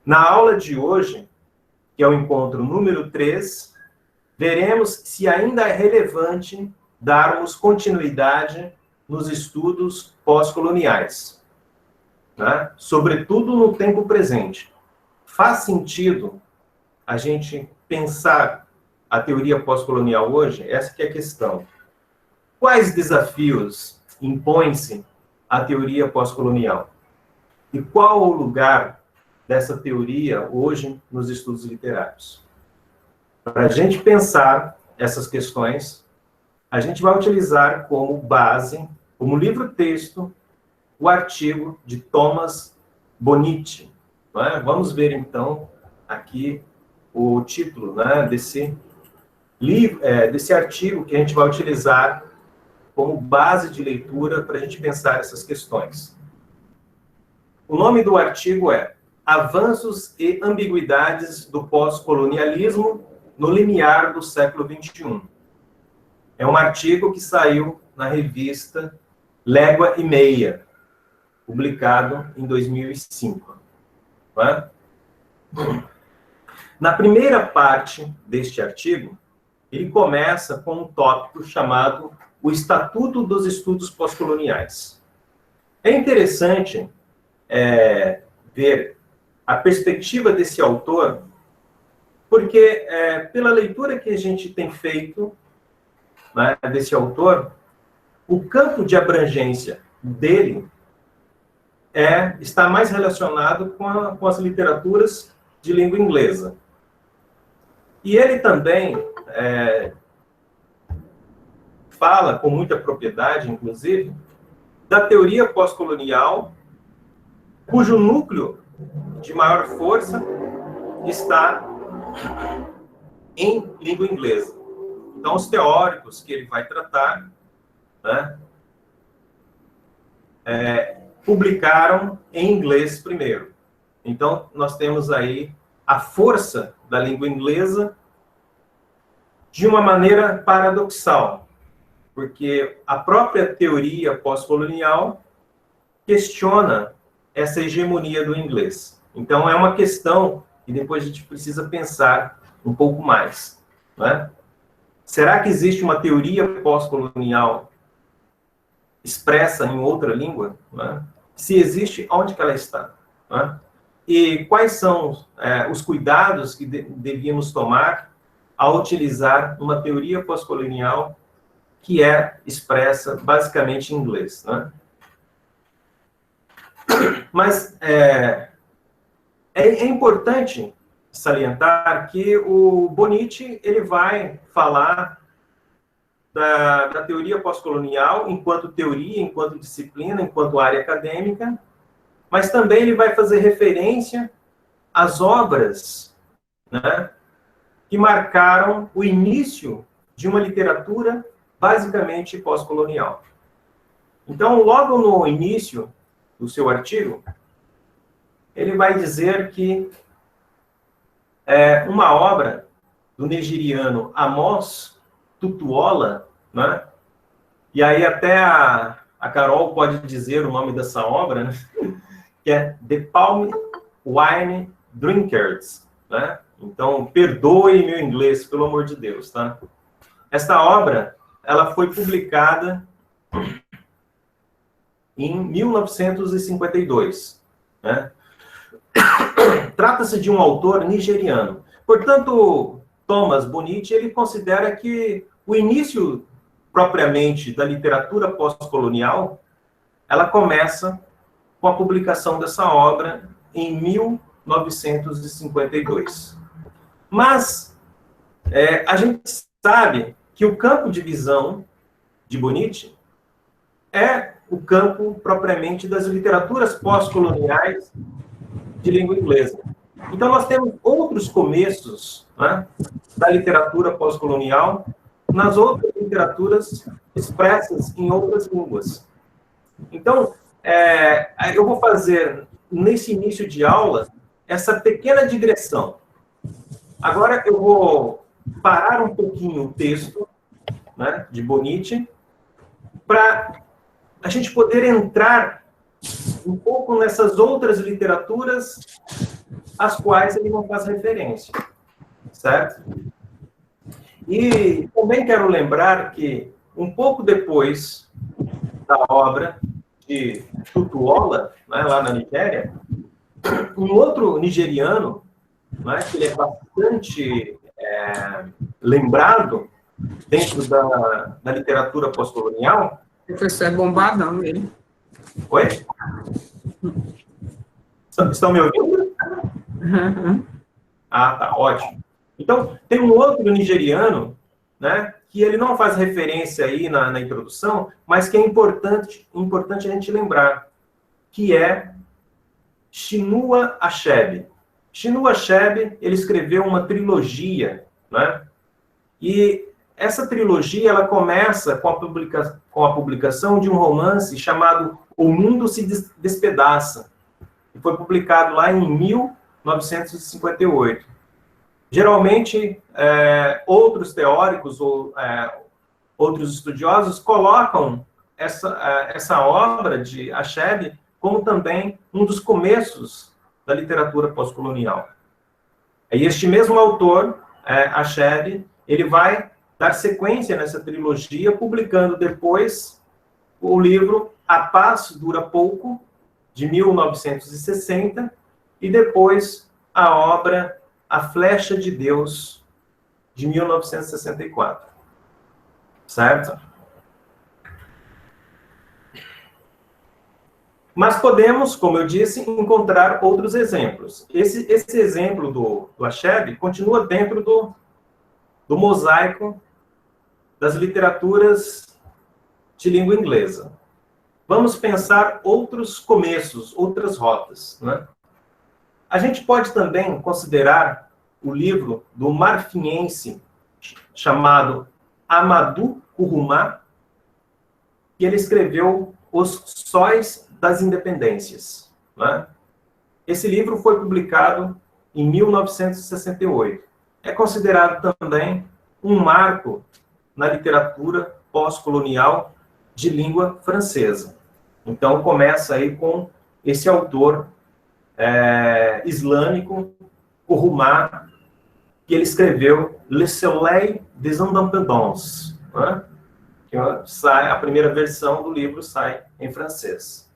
Na aula de hoje, que é o encontro número 3, veremos se ainda é relevante darmos continuidade nos estudos pós-coloniais, né? Sobretudo no tempo presente. Faz sentido a gente pensar a teoria pós-colonial hoje? Essa que é a questão. Quais desafios impõe-se à teoria pós-colonial? E qual o lugar dessa teoria hoje nos estudos literários? Para a gente pensar essas questões, a gente vai utilizar como base, como livro-texto, o artigo de Thomas Bonitti. Né? Vamos ver, então, aqui o título, né, desse artigo que a gente vai utilizar como base de leitura para a gente pensar essas questões. O nome do artigo é Avanços e Ambiguidades do Pós-Colonialismo no Limiar do Século XXI. É um artigo que saiu na revista Légua e Meia, publicado em 2005. Né? Na primeira parte deste artigo, ele começa com um tópico chamado o Estatuto dos Estudos Pós-Coloniais. É interessante ver a perspectiva desse autor, porque pela leitura que a gente tem feito, né, desse autor, o campo de abrangência dele está mais relacionado com as literaturas de língua inglesa. E ele também fala com muita propriedade, inclusive, da teoria pós-colonial, cujo núcleo de maior força está em língua inglesa. Então, os teóricos que ele vai tratar, né, publicaram em inglês primeiro. Então, nós temos aí a força da língua inglesa de uma maneira paradoxal, porque a própria teoria pós-colonial questiona essa hegemonia do inglês. Então, é uma questão que depois a gente precisa pensar um pouco mais. Né? Será que existe uma teoria pós-colonial expressa em outra língua? Né? Se existe, onde que ela está? Né? E quais são os cuidados que devíamos tomar ao utilizar uma teoria pós-colonial que é expressa basicamente em inglês? Né? Mas é importante salientar que o Bonitti ele vai falar da teoria pós-colonial enquanto teoria, enquanto disciplina, enquanto área acadêmica, mas também ele vai fazer referência às obras, né, que marcaram o início de uma literatura basicamente pós-colonial. Então, logo no início do seu artigo, ele vai dizer que uma obra do nigeriano Amos Tutuola, né? E aí até a Carol pode dizer o nome dessa obra, né? Que é The Palm Wine Drinkers, né? Então, perdoe meu inglês, pelo amor de Deus, tá? Esta obra, ela foi publicada em 1952, né? Trata-se de um autor nigeriano. Portanto, Thomas Bonitti, ele considera que o início, propriamente, da literatura pós-colonial, ela começa com a publicação dessa obra em 1952. Mas a gente sabe que o campo de visão de Bonitti é o campo, propriamente, das literaturas pós-coloniais de língua inglesa. Então, nós temos outros começos, né, da literatura pós-colonial nas outras literaturas expressas em outras línguas. Então, eu vou fazer, nesse início de aula, essa pequena digressão. Agora, eu vou parar um pouquinho o texto, né, de Bonitti, para a gente poder entrar um pouco nessas outras literaturas às quais ele não faz referência, certo? E também quero lembrar que, um pouco depois da obra de Tutuola, né, lá na Nigéria, um outro nigeriano, né, que ele é bastante lembrado dentro da literatura pós-colonial. O professor é bombadão, ele. Oi? Estão me ouvindo? Uhum. Ah, tá, ótimo. Então, tem um outro nigeriano, né, que ele não faz referência aí na introdução, mas que é importante a gente lembrar, que é Chinua Achebe. Chinua Achebe, ele escreveu uma trilogia, né, e essa trilogia ela começa com a publicação de um romance chamado O Mundo se Despedaça, que foi publicado lá em 1958. Geralmente, outros teóricos ou outros estudiosos colocam essa obra de Achebe como também um dos começos da literatura pós-colonial. E este mesmo autor, Achebe, ele vai dar sequência nessa trilogia, publicando depois o livro A Paz Dura Pouco, de 1960, e depois a obra A Flecha de Deus, de 1964. Certo? Mas podemos, como eu disse, encontrar outros exemplos. Esse exemplo do Achebe continua dentro do mosaico das literaturas de língua inglesa. Vamos pensar outros começos, outras rotas, né? A gente pode também considerar o livro do marfinhense chamado Amadou Kourouma, que ele escreveu Os Sóis das Independências, né? Esse livro foi publicado em 1968. É considerado também um marco na literatura pós-colonial de língua francesa. Então, começa aí com esse autor islâmico, Kourouma, que ele escreveu Le Soleil des Indépendants, né? Que a primeira versão do livro sai em francês.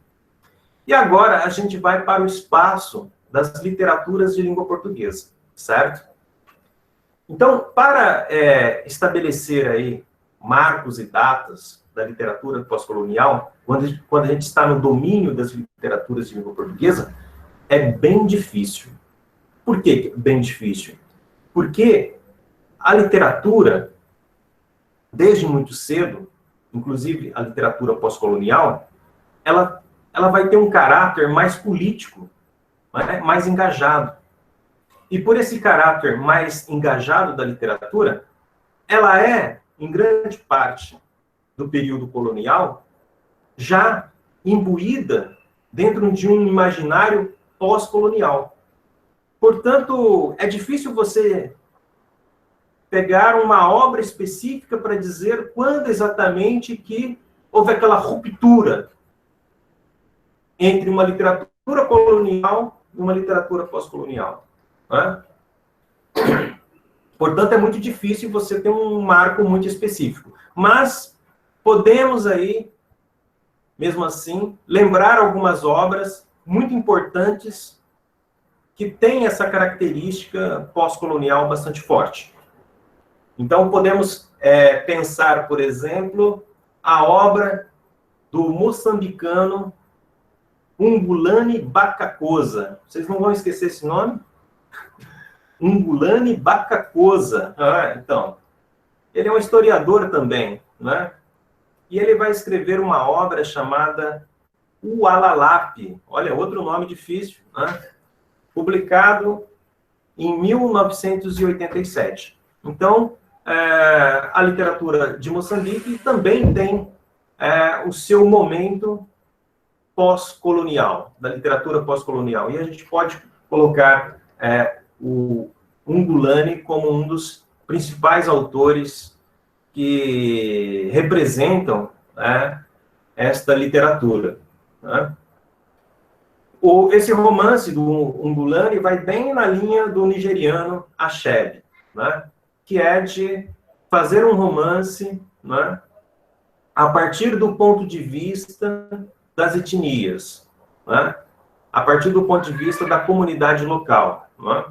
E agora a gente vai para o espaço das literaturas de língua portuguesa, certo? Então, para estabelecer aí marcos e datas da literatura pós-colonial, quando a gente está no domínio das literaturas de língua portuguesa, é bem difícil. Por que bem difícil? Porque a literatura, desde muito cedo, inclusive a literatura pós-colonial, ela vai ter um caráter mais político, né, mais engajado. E por esse caráter mais engajado da literatura, ela é, em grande parte do período colonial, já imbuída dentro de um imaginário pós-colonial. Portanto, é difícil você pegar uma obra específica para dizer quando exatamente que houve aquela ruptura entre uma literatura colonial e uma literatura pós-colonial, né? Portanto, é muito difícil você ter um marco muito específico. Mas podemos aí, mesmo assim, lembrar algumas obras muito importantes que têm essa característica pós-colonial bastante forte. Então, podemos pensar, por exemplo, a obra do moçambicano Ungulane Bacacosa. Vocês não vão esquecer esse nome? Ungulane Bacacosa. Então, ele é um historiador também, né? E ele vai escrever uma obra chamada O Alalape. Olha, outro nome difícil, né? Publicado em 1987. Então, a literatura de Moçambique também tem o seu momento pós-colonial, da literatura pós-colonial. E a gente pode colocar o Ungulane como um dos principais autores que representam esta literatura, né? Esse romance do Ungulani vai bem na linha do nigeriano Achebe, né? Que é de fazer um romance, né, a partir do ponto de vista das etnias, né? A partir do ponto de vista da comunidade local, né?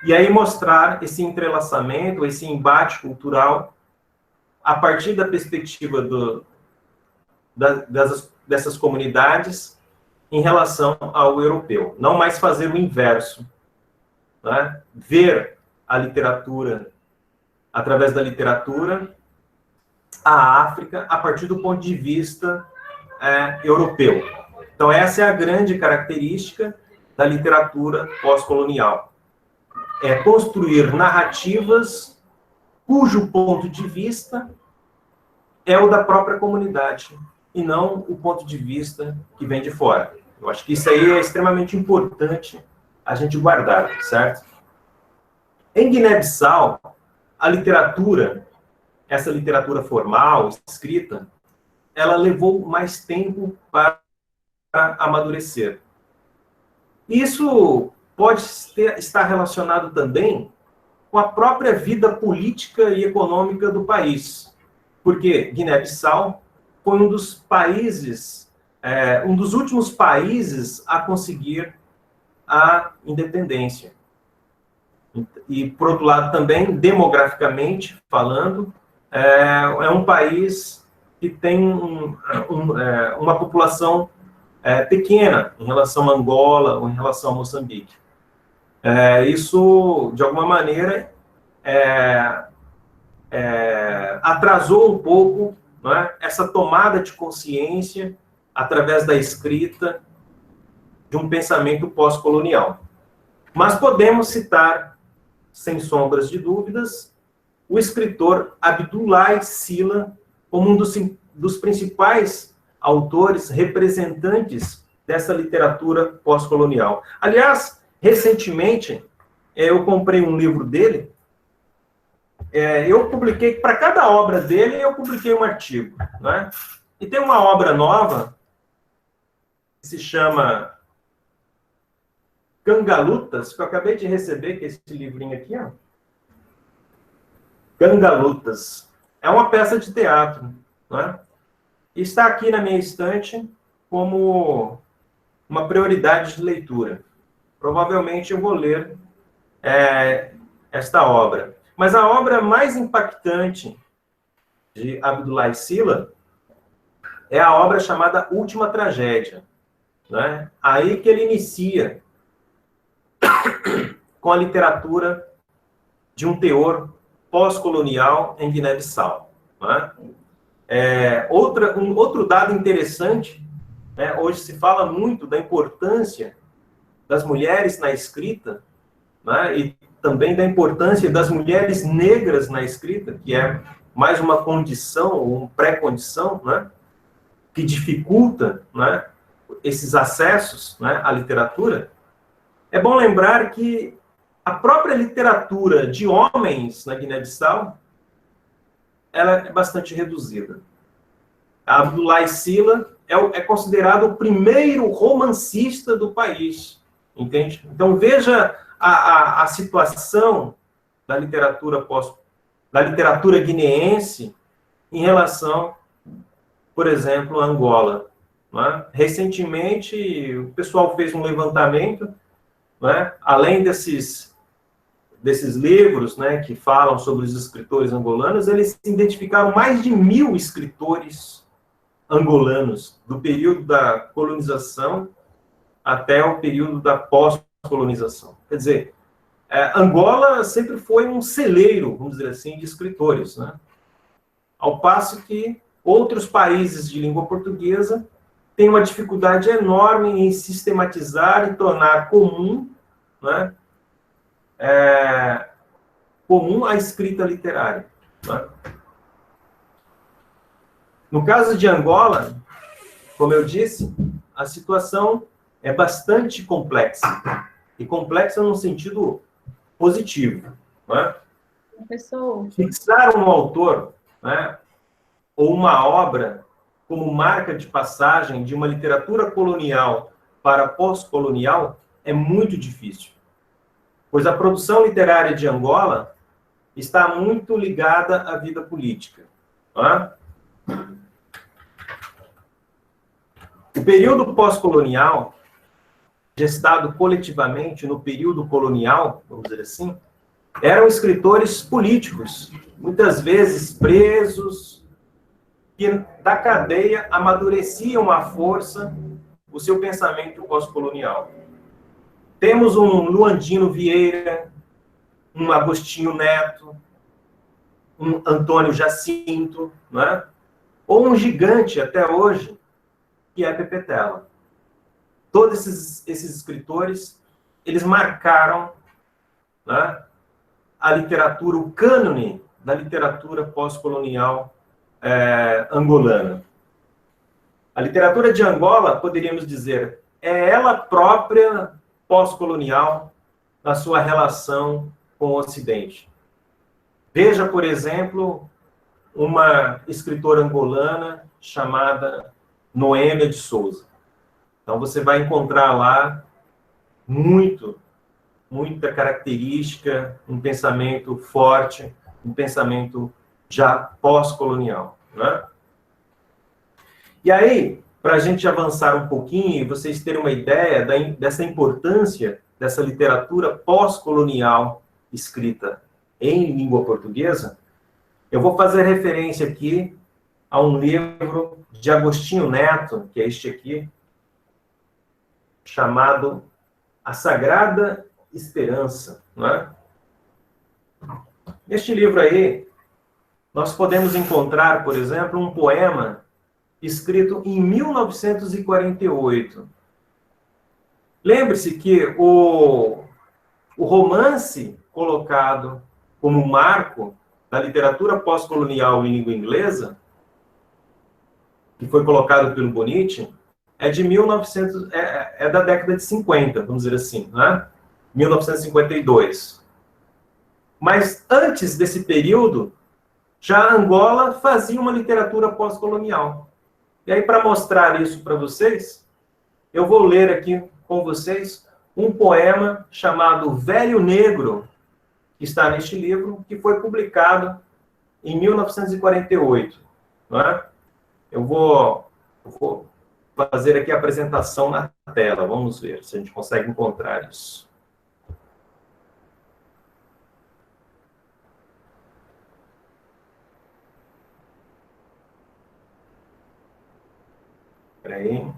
E aí mostrar esse entrelaçamento, esse embate cultural a partir da perspectiva dessas comunidades em relação ao europeu. Não mais fazer o inverso, né? Ver a literatura, através da literatura, a África a partir do ponto de vista europeu. Então, essa é a grande característica da literatura pós-colonial. É construir narrativas cujo ponto de vista é o da própria comunidade, e não o ponto de vista que vem de fora. Eu acho que isso aí é extremamente importante a gente guardar, certo? Em Guiné-Bissau, a literatura, essa literatura formal, escrita, ela levou mais tempo para amadurecer. Isso pode estar relacionado também com a própria vida política e econômica do país, porque Guiné-Bissau foi um dos países, um dos últimos países a conseguir a independência. E, por outro lado, também, demograficamente falando, é um país que tem uma população pequena em relação a Angola ou em relação a Moçambique. Isso, de alguma maneira, atrasou um pouco, não é, essa tomada de consciência através da escrita de um pensamento pós-colonial. Mas podemos citar, sem sombras de dúvidas, o escritor Abdoulaye Sylla como um dos principais autores representantes dessa literatura pós-colonial. Aliás, recentemente, eu comprei um livro dele, eu publiquei, para cada obra dele, eu publiquei um artigo, né? E tem uma obra nova, que se chama Gangalutas, que eu acabei de receber, que é esse livrinho aqui, ó. Gangalutas. É uma peça de teatro, né? Está aqui na minha estante como uma prioridade de leitura. Provavelmente eu vou ler esta obra. Mas a obra mais impactante de Abdoulaye Sylla é a obra chamada Última Tragédia, né? Aí que ele inicia com a literatura de um teor pós-colonial em Guiné-Bissau, né? Outro dado interessante, né? Hoje se fala muito da importância das mulheres na escrita, né? E também da importância das mulheres negras na escrita, que é mais uma condição, ou uma pré-condição, né? Que dificulta, né, esses acessos, né, à literatura. É bom lembrar que a própria literatura de homens na Guiné-Bissau ela é bastante reduzida. Abdoulaye Sylla é considerado o primeiro romancista do país, entende? Então veja a situação da literatura guineense em relação, por exemplo, a Angola, né? Recentemente, o pessoal fez um levantamento, né? Além desses livros, né, que falam sobre os escritores angolanos, eles identificaram mais de 1.000 escritores angolanos, do período da colonização até o período da pós-colonização. Quer dizer, Angola sempre foi um celeiro, vamos dizer assim, de escritores, né? Ao passo que outros países de língua portuguesa têm uma dificuldade enorme em sistematizar e tornar comum, né, comum a escrita literária, né? No caso de Angola, como eu disse, a situação é bastante complexa. E complexa no sentido positivo, né? Professor. Fixar um autor, né, ou uma obra como marca de passagem de uma literatura colonial para pós-colonial é muito difícil, pois a produção literária de Angola está muito ligada à vida política. Tá? O período pós-colonial, gestado coletivamente no período colonial, vamos dizer assim, eram escritores políticos, muitas vezes presos, que da cadeia amadureciam à força o seu pensamento pós-colonial. Temos um Luandino Vieira, um Agostinho Neto, um Antônio Jacinto, não é? Ou um gigante até hoje, que é Pepe Tela. Todos esses escritores, eles marcaram, né, a literatura, o cânone da literatura pós-colonial angolana. A literatura de Angola, poderíamos dizer, é ela própria pós-colonial na sua relação com o Ocidente. Veja, por exemplo, uma escritora angolana chamada Noêmia de Souza. Então, você vai encontrar lá muita característica, um pensamento forte, um pensamento já pós-colonial, né? E aí, para a gente avançar um pouquinho e vocês terem uma ideia dessa importância dessa literatura pós-colonial escrita em língua portuguesa, eu vou fazer referência aqui a um livro de Agostinho Neto, que é este aqui, chamado A Sagrada Esperança. Não é? Neste livro aí, nós podemos encontrar, por exemplo, um poema escrito em 1948. Lembre-se que o romance colocado como marco da literatura pós-colonial em língua inglesa, que foi colocado pelo Bonnici, é de 1900, é da década de 50, vamos dizer assim, né? 1952. Mas antes desse período, já Angola fazia uma literatura pós-colonial. E aí, para mostrar isso para vocês, eu vou ler aqui com vocês um poema chamado Velho Negro, que está neste livro, que foi publicado em 1948. Não é? Eu vou fazer aqui a apresentação na tela. Vamos ver se a gente consegue encontrar isso. Espera aí.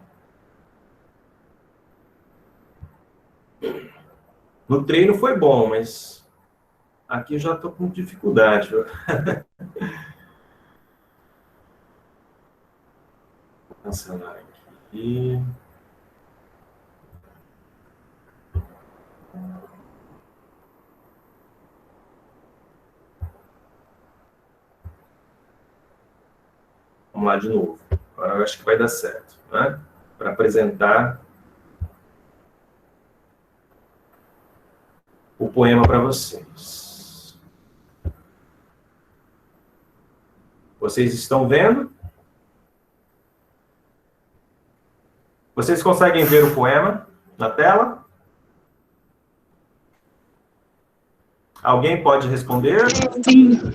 No treino foi bom, mas aqui eu já estou com dificuldade. Vou cancelar aqui. Vamos lá de novo. Agora eu acho que vai dar certo, né? Para apresentar o poema para vocês. Vocês estão vendo? Vocês conseguem ver o poema na tela? Alguém pode responder? Sim,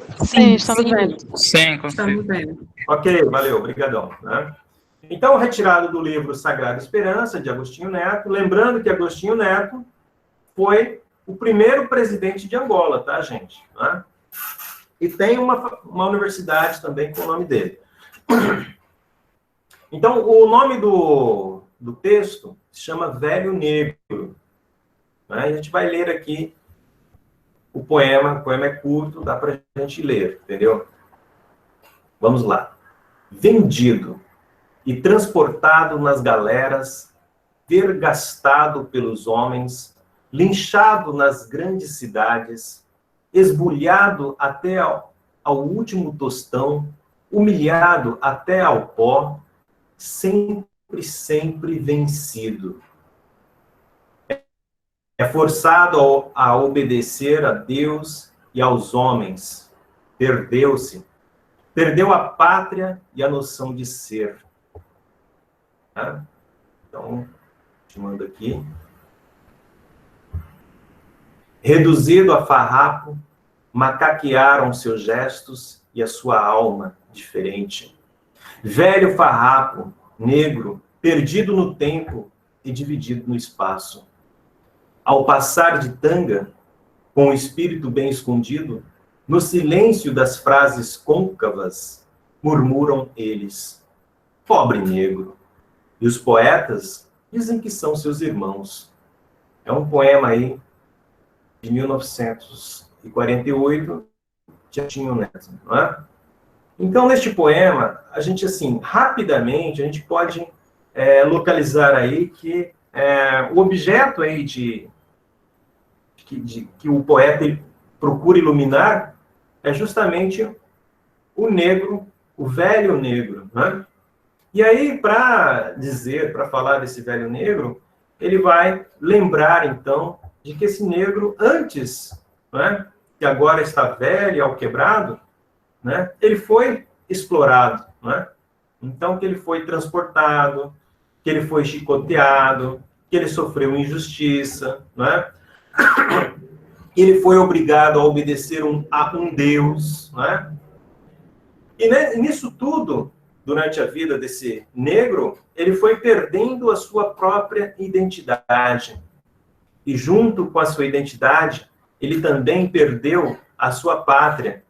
estamos vendo. Sim, Estamos vendo. Ok, valeu, obrigadão. Né? Então, retirado do livro Sagrada Esperança, de Agostinho Neto, lembrando que Agostinho Neto foi o primeiro presidente de Angola, tá, gente? Né? E tem uma universidade também com o nome dele. Então, o nome do texto se chama Velho Negro. Né? E a gente vai ler aqui o poema é curto, dá para a gente ler, entendeu? Vamos lá. Vendido e transportado nas galeras, vergastado pelos homens, linchado nas grandes cidades, esbulhado até ao último tostão, humilhado até ao pó, sempre vencido. É forçado a obedecer a Deus e aos homens. Perdeu-se. Perdeu a pátria e a noção de ser. Tá? Então, Te mando aqui. Reduzido a farrapo, macaquearam seus gestos e a sua alma diferente. Velho farrapo, negro, perdido no tempo e dividido no espaço. Ao passar de tanga, com o espírito bem escondido, no silêncio das frases côncavas, murmuram eles, pobre negro. E os poetas dizem que são seus irmãos. É um poema aí de 1948, de Agostinho Neto, não é? Então, neste poema, a gente, assim, rapidamente, a gente pode localizar aí que o objeto aí que o poeta ele procura iluminar é justamente o negro, o velho negro, né? E aí, para falar desse velho negro, ele vai lembrar, então, de que esse negro, antes, né, que agora está velho e alquebrado, né, ele foi explorado, né? Então, que ele foi transportado, que ele foi chicoteado, que ele sofreu injustiça, né? Ele foi obrigado a obedecer a um Deus, né? E nisso tudo, durante a vida desse negro, ele foi perdendo a sua própria identidade. E junto com a sua identidade, ele também perdeu a sua pátria.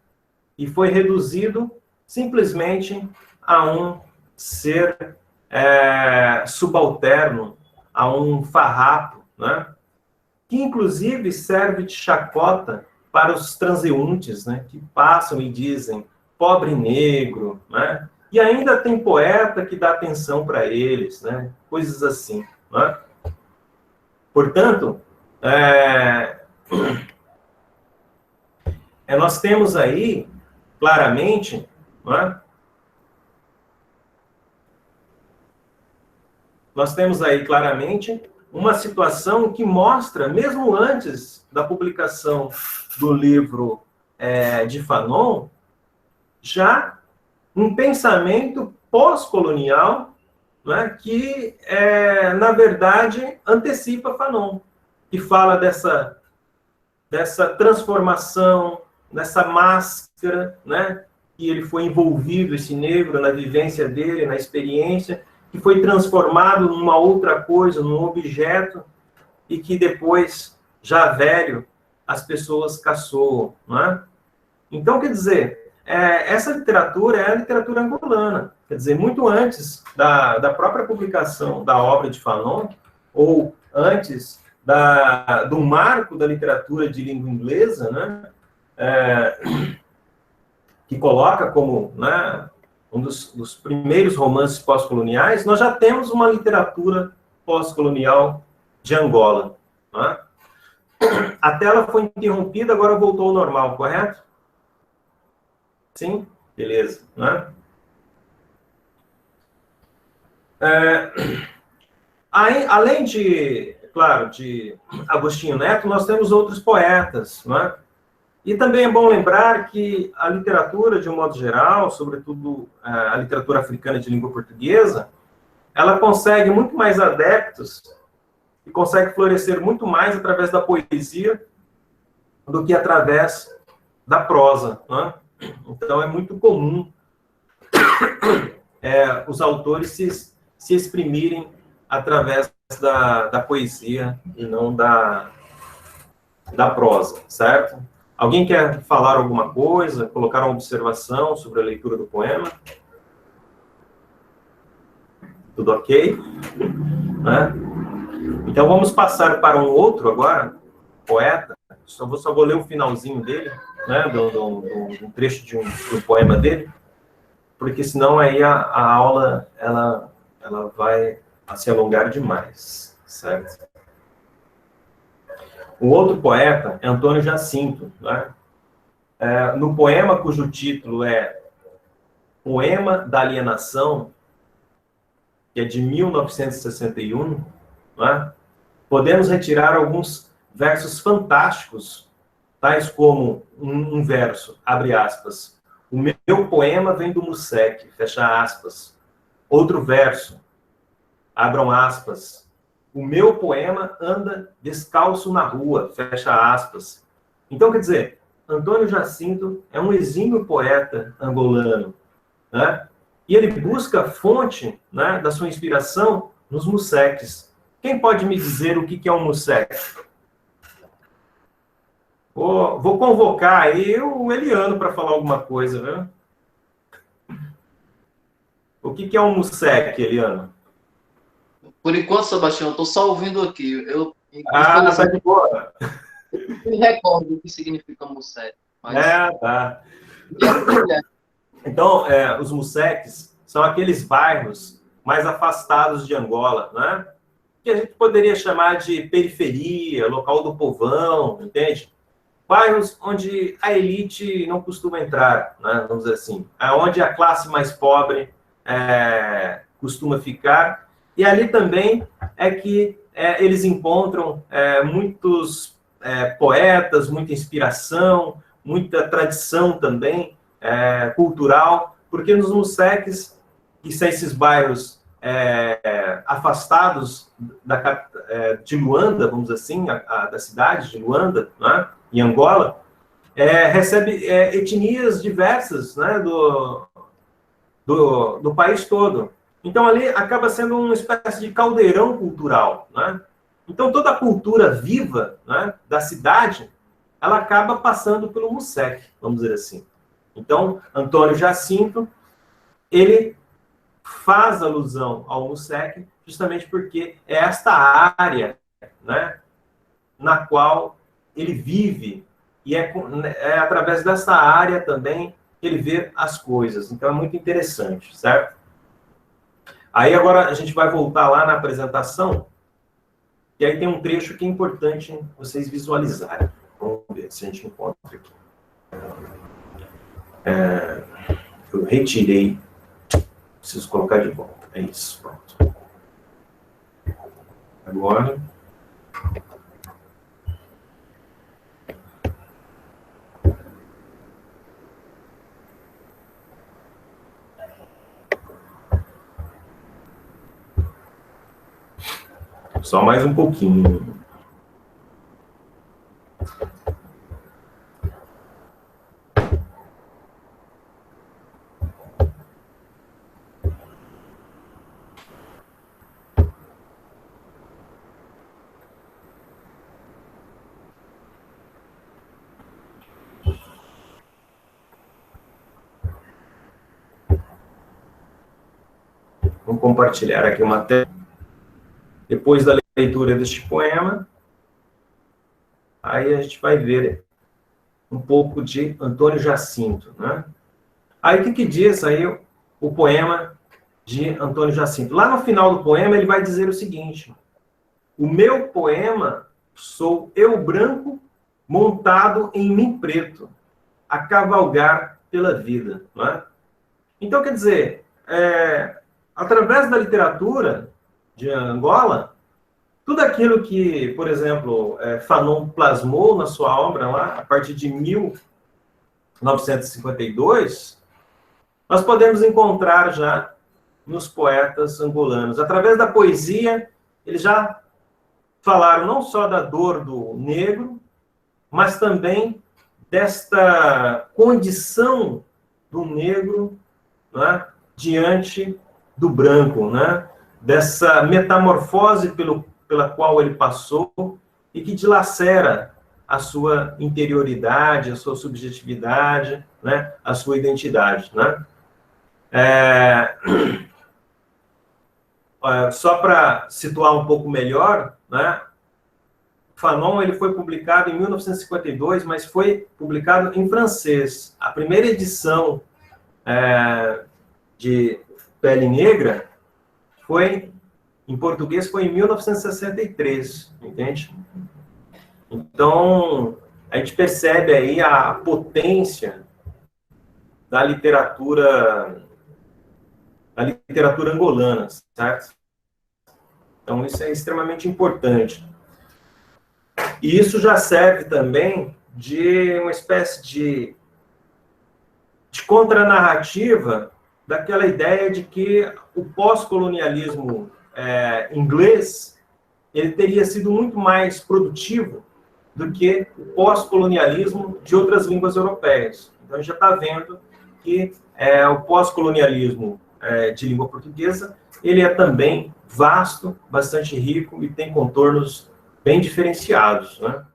E foi reduzido simplesmente a um ser subalterno, a um farrapo, né? Que inclusive serve de chacota para os transeuntes, né? Que passam e dizem, pobre negro, né? E ainda tem poeta que dá atenção para eles, né? Coisas assim, né? Portanto, nós temos aí, claramente, né? Nós temos aí, claramente, uma situação que mostra, mesmo antes da publicação do livro de Fanon, já um pensamento pós-colonial, né, que, na verdade, antecipa Fanon, que fala dessa transformação, dessa máscara, né, que ele foi envolvido, esse negro, na vivência dele, na experiência, que foi transformado numa outra coisa, num objeto, e que depois, já velho, as pessoas caçoam, não é? Então, quer dizer, essa literatura é a literatura angolana. Quer dizer, muito antes da própria publicação da obra de Fanon, ou antes do marco da literatura de língua inglesa, né, que coloca como, né, um dos primeiros romances pós-coloniais, nós já temos uma literatura pós-colonial de Angola. Né? A tela foi interrompida, agora voltou ao normal, correto? Sim? Beleza. Né? Além de, claro, de Agostinho Neto, nós temos outros poetas, né? E também é bom lembrar que a literatura, de um modo geral, sobretudo a literatura africana de língua portuguesa, ela consegue muito mais adeptos e consegue florescer muito mais através da poesia do que através da prosa, né? Então, é muito comum os autores se exprimirem através da poesia e não da prosa, certo? Alguém quer falar alguma coisa, colocar uma observação sobre a leitura do poema? Tudo ok? Né? Então, vamos passar para um outro agora, poeta. Só vou ler o finalzinho dele, né, do trecho de um poema dele, porque senão aí a aula ela vai se alongar demais, certo? O outro poeta é Antônio Jacinto, né? No poema cujo título é Poema da Alienação, que é de 1961, né? Podemos retirar alguns versos fantásticos, tais como um verso, abre aspas, o meu poema vem do Mussec, fecha aspas. Outro verso, abram aspas, o meu poema anda descalço na rua, fecha aspas. Então, quer dizer, Antônio Jacinto é um exímio poeta angolano, né? E ele busca fonte, né, da sua inspiração nos museques. Quem pode me dizer o que é um museque? Vou convocar aí o Eliano para falar alguma coisa, né? O que é um museque, Eliano? Por enquanto, Sebastião, eu estou só ouvindo aqui. Tá de boa. Eu me recordo o que significa musseque. Mas... Tá. Então, os museques são aqueles bairros mais afastados de Angola, né? Que a gente poderia chamar de periferia, local do povão, entende? Bairros onde a elite não costuma entrar, né? Vamos dizer assim. Onde a classe mais pobre costuma ficar. E ali também é que eles encontram muitos poetas, muita inspiração, muita tradição também cultural, porque nos museques, que são esses bairros afastados de Luanda, vamos dizer assim, da cidade de Luanda, né, em Angola, recebe etnias diversas, né, do país todo. Então, ali acaba sendo uma espécie de caldeirão cultural, né? Então, toda a cultura viva, né, da cidade, ela acaba passando pelo museque, vamos dizer assim. Então, Antônio Jacinto, ele faz alusão ao museque justamente porque é esta área, né, na qual ele vive, e é através dessa área também que ele vê as coisas. Então, é muito interessante, certo? Aí agora a gente vai voltar lá na apresentação, e aí tem um trecho que é importante vocês visualizarem. Vamos ver se a gente encontra aqui. Eu retirei, preciso colocar de volta. É isso, pronto. Agora... Só mais um pouquinho. Vou compartilhar aqui uma tela. Depois da leitura deste poema, aí a gente vai ver um pouco de Antônio Jacinto, né? Aí o que diz aí o poema de Antônio Jacinto? Lá no final do poema ele vai dizer o seguinte: o meu poema sou eu branco montado em mim preto, a cavalgar pela vida, não é? Então, quer dizer, através da literatura de Angola, tudo aquilo que, por exemplo, Fanon plasmou na sua obra lá, a partir de 1952, nós podemos encontrar já nos poetas angolanos. Através da poesia, eles já falaram não só da dor do negro, mas também desta condição do negro, né, diante do branco, né? Dessa metamorfose pela qual ele passou e que dilacera a sua interioridade, a sua subjetividade, né? A sua identidade, né? Só para situar um pouco melhor, né? Fanon ele foi publicado em 1952, mas foi publicado em francês. A primeira edição de Pele Negra em português foi em 1963, entende? Então, a gente percebe aí a potência da literatura angolana, certo? Então, isso é extremamente importante. E isso já serve também de uma espécie de contranarrativa daquela ideia de que o pós-colonialismo inglês ele teria sido muito mais produtivo do que o pós-colonialismo de outras línguas europeias. Então, a gente já está vendo que o pós-colonialismo de língua portuguesa, ele é também vasto, bastante rico e tem contornos bem diferenciados, né?